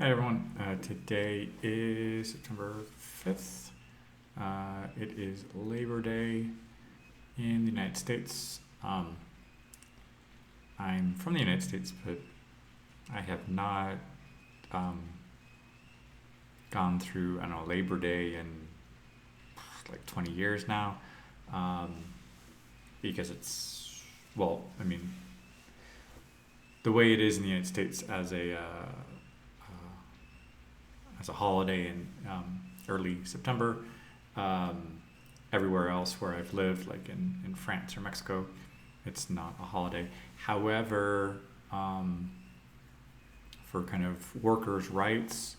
Hi everyone. Today is September 5th. It is Labor Day in the United States. I'm from the United States, but I have not um, gone through, I don't know, Labor Day in like 20 years now, um, because it's, well, I mean, the way it is in the United States as a holiday in early September. Everywhere else where I've lived, like in France or Mexico, it's not a holiday. However, for kind of workers' rights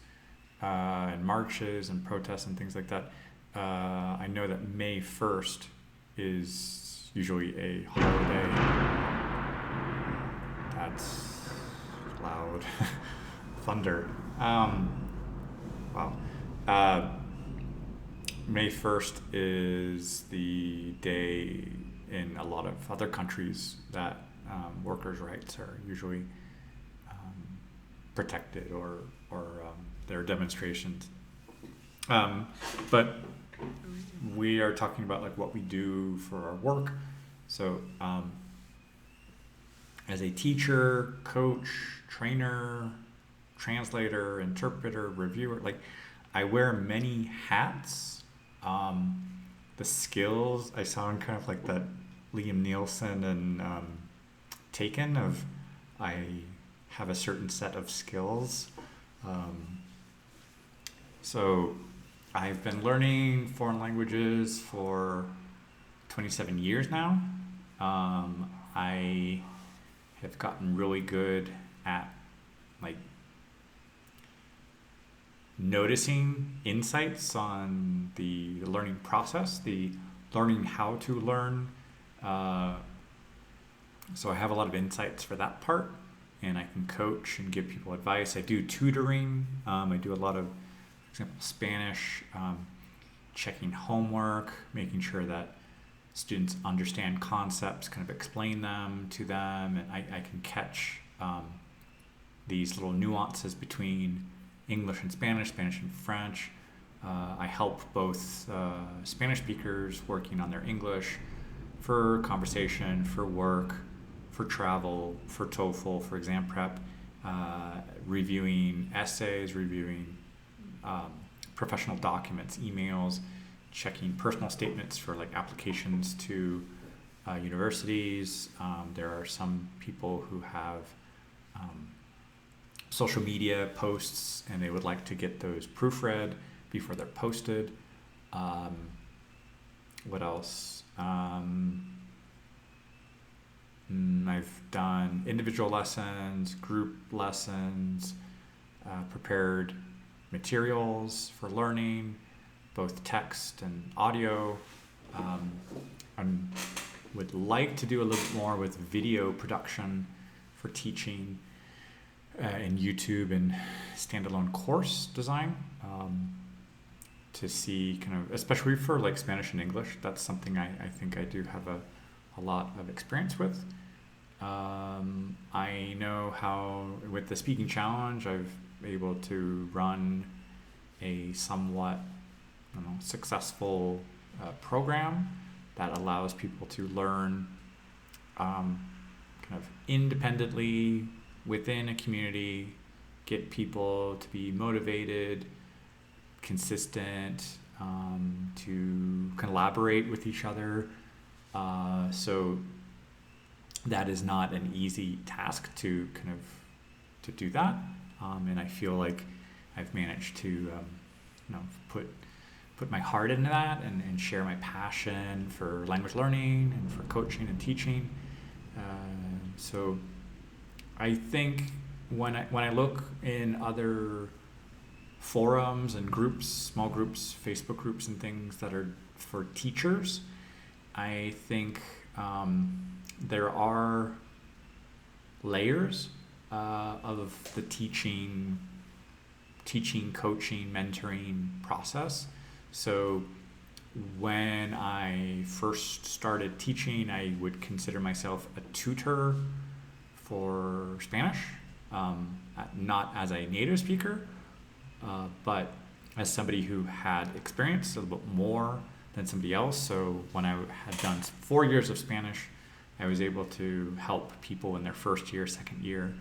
and marches and protests and things like that, I know that May 1st is usually a holiday. That's loud. Thunder. Wow. May 1st is the day in a lot of other countries that workers' rights are usually protected or there are demonstrations. But we are talking about like what we do for our work. So as a teacher, coach, trainer, translator, interpreter, reviewer, like I wear many hats. The skills I sound kind of like that Liam Neeson and Taken of I have a certain set of skills. So I've been learning foreign languages for 27 years now. I have gotten really good at like noticing insights on the learning process, the learning how to learn. So I have a lot of insights for that part, and I can coach and give people advice. I do tutoring. I do a lot of, for example, Spanish, checking homework, making sure that students understand concepts, kind of explain them to them, and I can catch these little nuances between English and Spanish, Spanish and French. I help both Spanish speakers working on their English for conversation, for work, for travel, for TOEFL, for exam prep, reviewing essays, reviewing professional documents, emails, checking personal statements for like applications to universities. There are some people who have social media posts and they would like to get those proofread before they're posted. What else? I've done individual lessons, group lessons, prepared materials for learning, both text and audio. I would like to do a little bit more with video production for teaching in YouTube and standalone course design, to see kind of, especially for like Spanish and English, that's something I think I do have a lot of experience with. I know how with the speaking challenge I've been able to run a somewhat successful program that allows people to learn kind of independently within a community, get people to be motivated, consistent, to collaborate with each other. So that is not an easy task to kind of to do that. And I feel like I've managed to put my heart into that and share my passion for language learning and for coaching and teaching. So I think when I look in other forums and groups, small groups, Facebook groups and things that are for teachers, I think there are layers of the teaching, coaching, mentoring process. So when I first started teaching, I would consider myself a tutor for Spanish, not as a native speaker, But as somebody who had experience a little bit more than somebody else, so when I had done 4 years of Spanish, I was able to help people in their first year, second year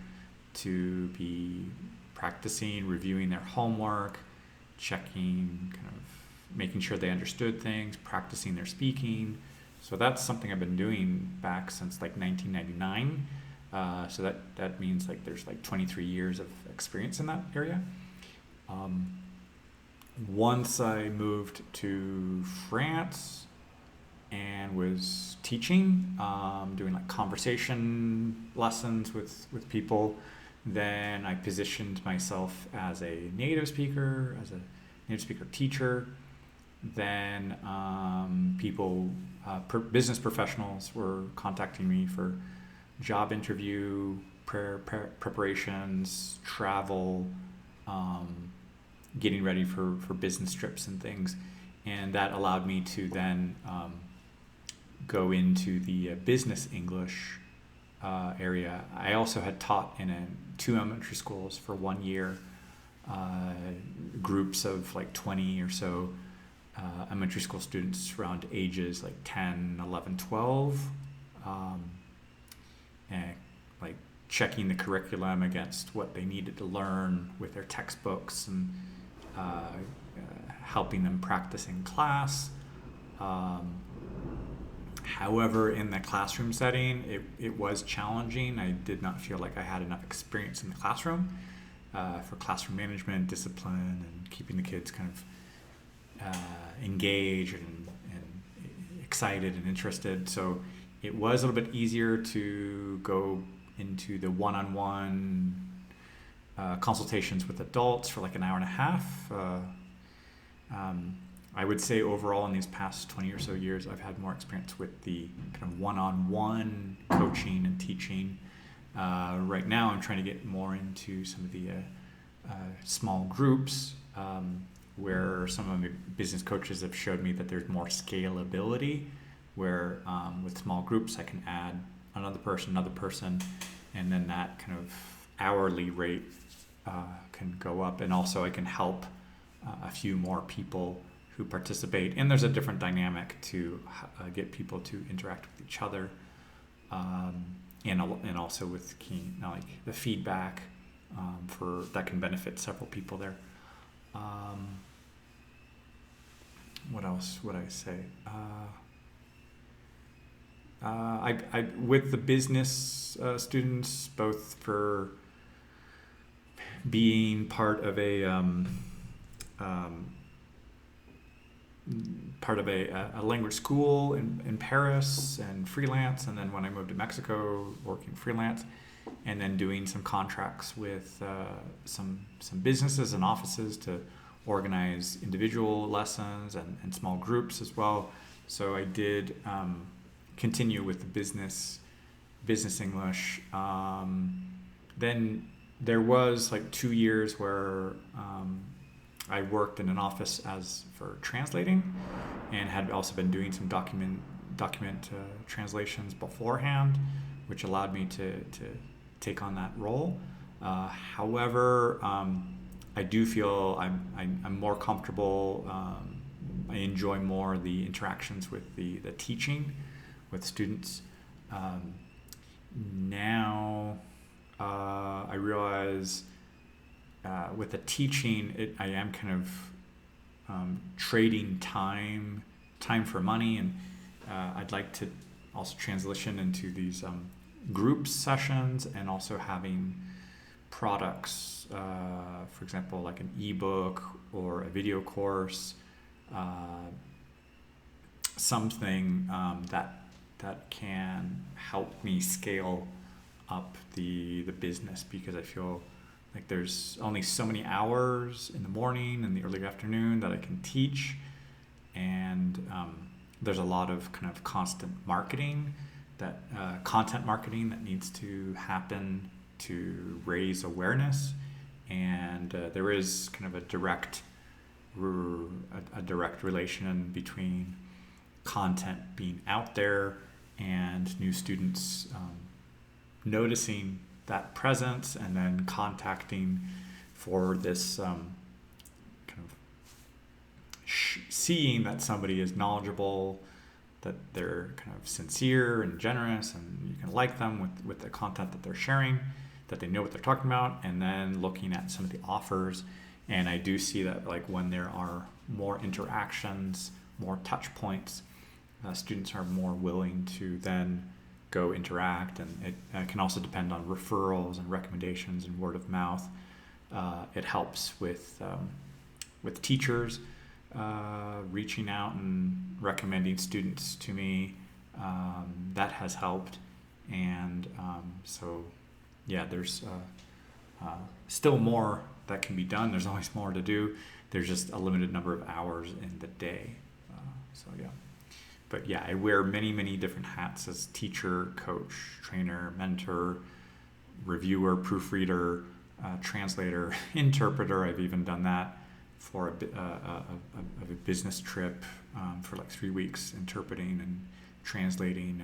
to be practicing, reviewing their homework, checking, kind of making sure they understood things, practicing their speaking. So that's something I've been doing back since like 1999. So that means like there's like 23 years of experience in that area. Once I moved to France and was teaching, doing like conversation lessons with people, then I positioned myself as a native speaker teacher. Then business professionals were contacting me for job interview, preparations, travel, getting ready for business trips and things. And that allowed me to then go into the business English area. I also had taught in 2 elementary schools for 1 year, groups of like 20 or so elementary school students around ages like 10, 11, 12, and like checking the curriculum against what they needed to learn with their textbooks, and helping them practice in class. However, in the classroom setting, it was challenging. I did not feel like I had enough experience in the classroom for classroom management, discipline, and keeping the kids kind of engaged and excited and interested. So it was a little bit easier to go into the one-on-one consultations with adults for like an hour and a half. I would say overall in these past 20 or so years, I've had more experience with the kind of one-on-one coaching and teaching. Right now, I'm trying to get more into some of the small groups, where some of the business coaches have showed me that there's more scalability, where with small groups I can add another person, and then that kind of hourly rate can go up, and also I can help a few more people who participate, and there's a different dynamic to get people to interact with each other, and also with like the feedback for that can benefit several people there. What else would I say? I with the business students, both for being part of a language school in Paris and freelance, and then when I moved to Mexico, working freelance, and then doing some contracts with some businesses and offices to organize individual lessons and small groups as well. So I did continue with the business English. Then there was like 2 years where I worked in an office for translating, and had also been doing some document translations beforehand, which allowed me to take on that role. However, I do feel I'm more comfortable. I enjoy more the interactions with the teaching with students. Now I realize with the teaching, I am kind of trading time for money, and I'd like to also transition into these group sessions, and also having products, for example, like an ebook or a video course, something that can help me scale up the business, because I feel like there's only so many hours in the morning and the early afternoon that I can teach, and there's a lot of kind of constant marketing, that content marketing that needs to happen to raise awareness, and there is kind of a direct relation between content being out there and new students noticing that presence, and then contacting for this seeing that somebody is knowledgeable, that they're kind of sincere and generous, and you can like them with the content that they're sharing, that they know what they're talking about, and then looking at some of the offers. And I do see that like when there are more interactions, more touch points, students are more willing to then go interact, and it can also depend on referrals and recommendations and word of mouth. It helps with teachers reaching out and recommending students to me. That has helped, and so yeah, there's still more that can be done. There's always more to do. There's just a limited number of hours in the day. So yeah. But yeah, I wear many different hats as teacher, coach, trainer, mentor, reviewer, proofreader, translator, interpreter. I've even done that for a business trip for like 3 weeks, interpreting and translating,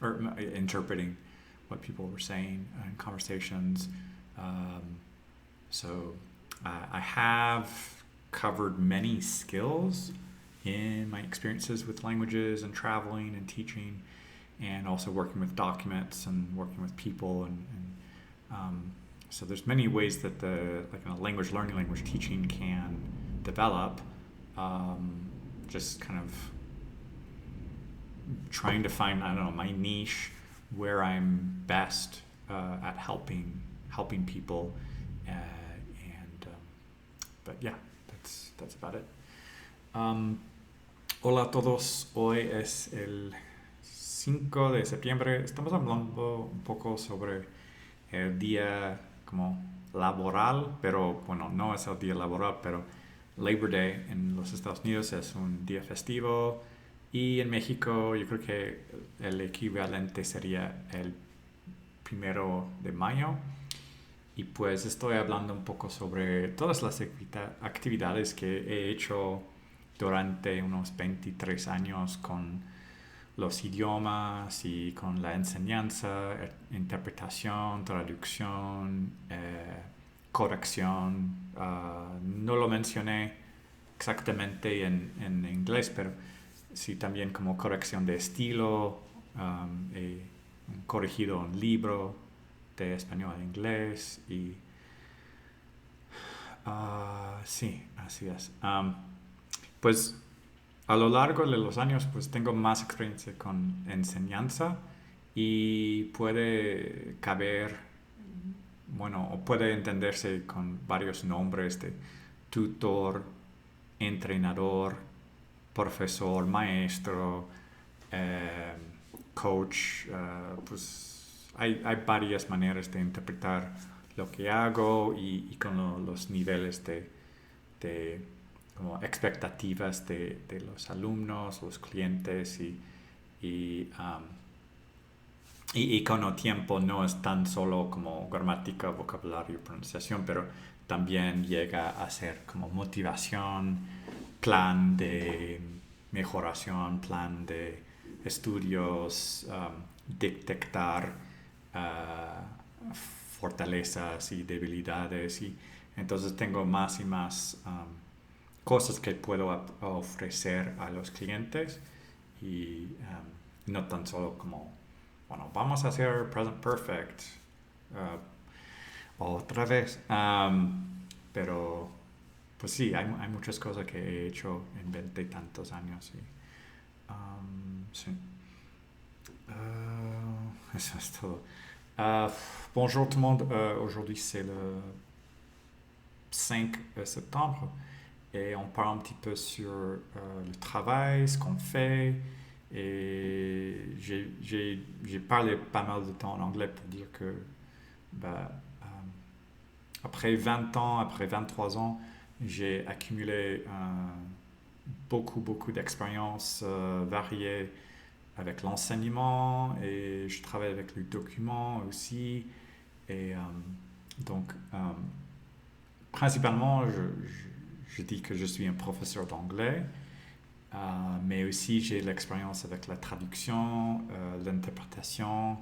or interpreting what people were saying in conversations. So I have covered many skills in my experiences with languages and traveling and teaching, and also working with documents and working with people, and so there's many ways that the language learning, language teaching can develop. Just kind of trying to find, I don't know, my niche, where I'm best at helping people, but yeah, that's about it. Hola a todos, hoy es el 5 de septiembre. Estamos hablando un poco sobre el día como laboral, pero bueno, no es el día laboral, pero Labor Day en los Estados Unidos es un día festivo, y en México yo creo que el equivalente sería el 1 de mayo. Y pues estoy hablando un poco sobre todas las actividades que he hecho durante unos 23 años con los idiomas y con la enseñanza, interpretación, traducción, corrección. No lo mencioné exactamente en inglés, pero sí también como corrección de estilo. He corregido un libro de español a inglés y sí, así es. Pues a lo largo de los años pues tengo más experiencia con enseñanza, y puede caber, bueno, o puede entenderse con varios nombres de tutor, entrenador, profesor, maestro, coach. Pues hay varias maneras de interpretar lo que hago, y con los niveles de como expectativas de los alumnos, los clientes, y con el tiempo no es tan solo como gramática, vocabulario, pronunciación, pero también llega a ser como motivación, plan de mejoración, plan de estudios, detectar fortalezas y debilidades, y entonces tengo más y más cosas que puedo ofrecer a los clientes, y no tan solo como, bueno, vamos a hacer present perfect otra vez, pero pues sí, hay muchas cosas que he hecho en 20 y tantos años, y sí. Eso es todo. Bonjour tout le monde. Aujourd'hui c'est le 5 septembre, et on parle un petit peu sur le travail, ce qu'on fait. Et j'ai parlé pas mal de temps en anglais pour dire que après 20 ans, après 23 ans, j'ai accumulé beaucoup d'expériences variées avec l'enseignement, et je travaille avec les documents aussi. Et donc, principalement, je dis que je suis un professeur d'anglais, mais aussi j'ai l'expérience avec la traduction, l'interprétation,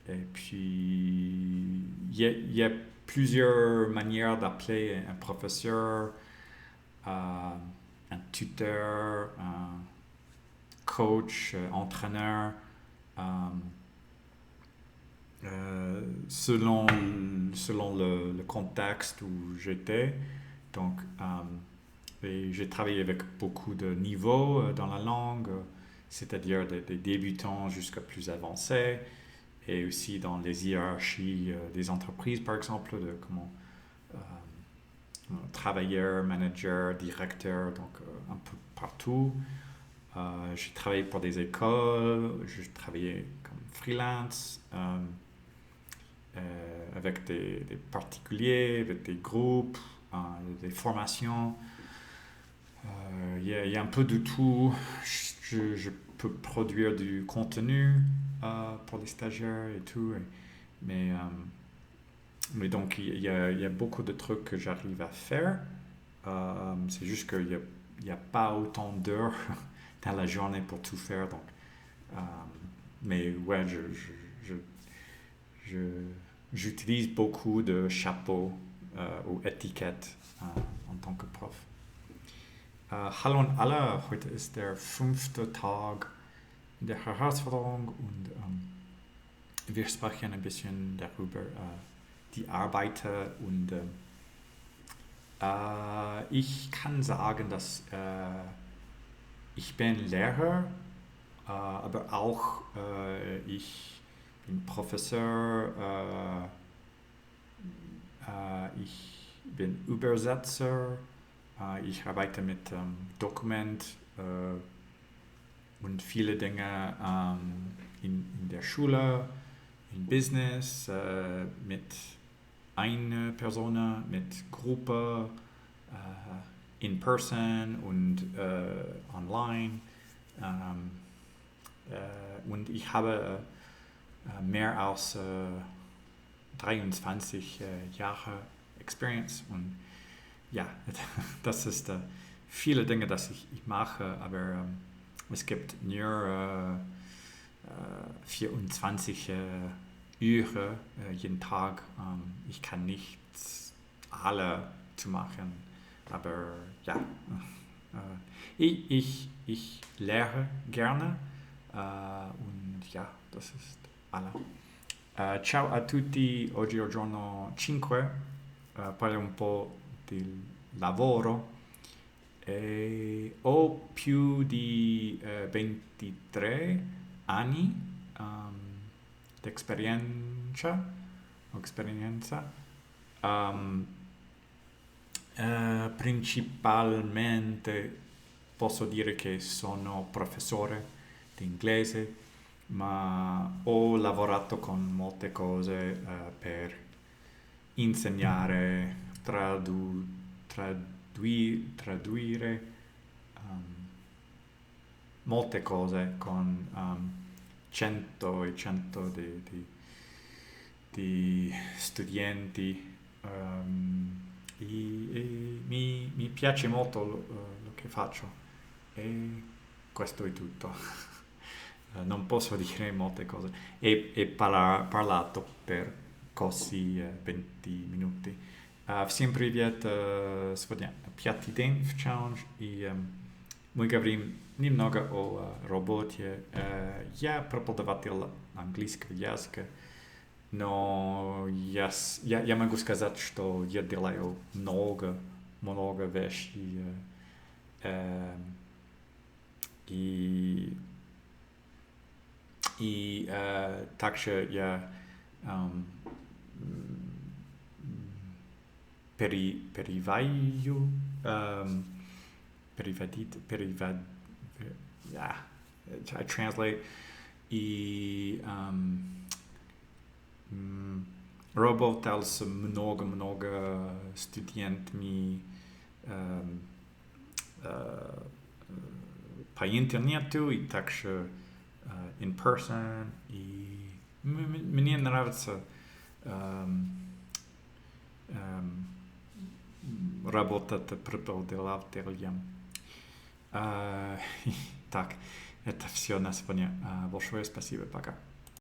et puis il y a plusieurs manières d'appeler un professeur. un tuteur, un coach, entraîneur, selon le contexte où j'étais. Donc, et j'ai travaillé avec beaucoup de niveaux dans la langue, c'est-à-dire des débutants jusqu'à plus avancés, et aussi dans les hiérarchies des entreprises, par exemple, de comment travailleur, manager, directeur, donc un peu partout. J'ai travaillé pour des écoles, j'ai travaillé comme freelance, avec des particuliers, avec des groupes, des formations. Il y a un peu de tout. Je peux produire du contenu pour les stagiaires et tout. Mais donc, il y a beaucoup de trucs que j'arrive à faire. C'est juste qu'il n'y a pas autant d'heures dans la journée pour tout faire. Donc, mais ouais, j'utilise beaucoup de chapeaux ou étiquettes en tant que prof. Hallo an alle, heute ist der 5. Tag der Herausforderung und wir sprechen ein bisschen darüber, die Arbeit und ich kann sagen, dass ich bin Lehrer, aber auch ich bin Professor, ich bin Übersetzer, ich arbeite mit Dokument und viele Dinge in der Schule, in Business, mit einer Person, mit Gruppe, in person und online. Und ich habe mehr als 23 Jahre Experience und ja, das ist viele Dinge, das ich mache, aber es gibt nur 24 Uhr jeden Tag. Ich kann nicht alle zu machen, aber ja, ich lehre gerne und ja, das ist alle. Ciao a tutti, oggi è il giorno 5, parlo un po' del lavoro. Ho più di 23 anni di esperienza. Principalmente posso dire che sono professore di inglese, ma ho lavorato con molte cose per insegnare, traduire molte cose con 100 e 100 di studenti. Mi piace molto lo che faccio e questo è tutto. Non posso dire molte cose e parlato per così 20 minuti. Всем привет! Сегодня 5-й день в челлендж, и мы говорим немного о работе. Я преподаватель английского языка, но я могу сказать, что я делаю много вещей. И также я перевожу, I translate и работал с много студентами по интернету и также in person, и мне нравится работать преподавателем. Так, это все на сегодня. Большое спасибо, пока.